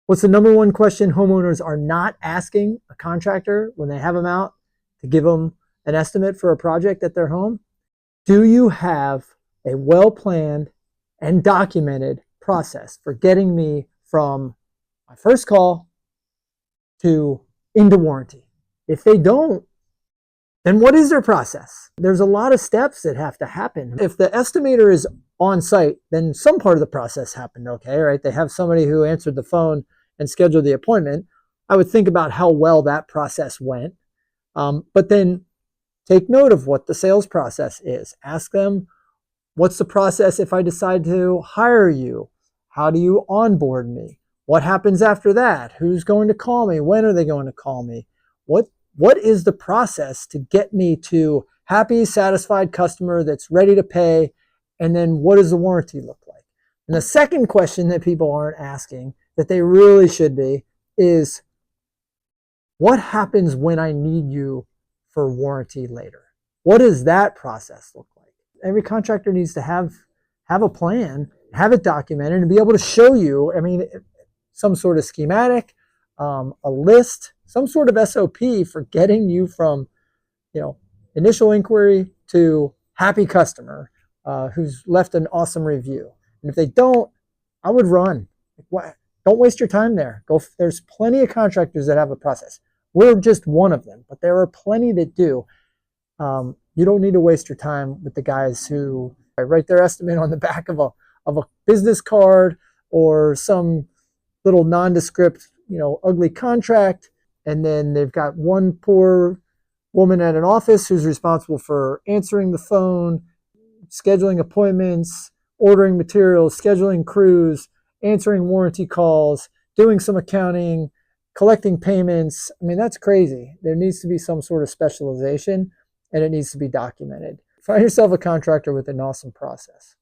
What's the number one question homeowners are not asking a contractor when they have them out to give them an estimate for a project at their home? Do you have a well-planned and documented process for getting me from my first call to into warranty? If they don't, then what is their process? There's a lot of steps that have to happen. If the estimator is on site, then some part of the process happened okay, right? They have somebody who answered the phone and scheduled the appointment. I would think about how well that process went. But then take note of what the sales process is. Ask them, what's the process if I decide to hire you? How do you onboard me? What happens after that? Who's going to call me? When are they going to call me? What is the process to get me to happy, satisfied customer that's ready to pay? And then what does the warranty look like? And the second question that people aren't asking that they really should be is, what happens when I need you for warranty later? What does that process look like? Every contractor needs to have a plan, have it documented, and be able to show you, some sort of schematic, a list, some sort of SOP for getting you from, initial inquiry to happy customer who's left an awesome review. And if they don't, I would run. Don't waste your time there. There's plenty of contractors that have a process. We're just one of them, but there are plenty that do. You don't need to waste your time with the guys who write their estimate on the back of a business card or some little nondescript, ugly contract. And then they've got one poor woman at an office who's responsible for answering the phone, scheduling appointments, ordering materials, scheduling crews, answering warranty calls, doing some accounting, collecting payments. That's crazy. There needs to be some sort of specialization, and it needs to be documented. Find yourself a contractor with an awesome process.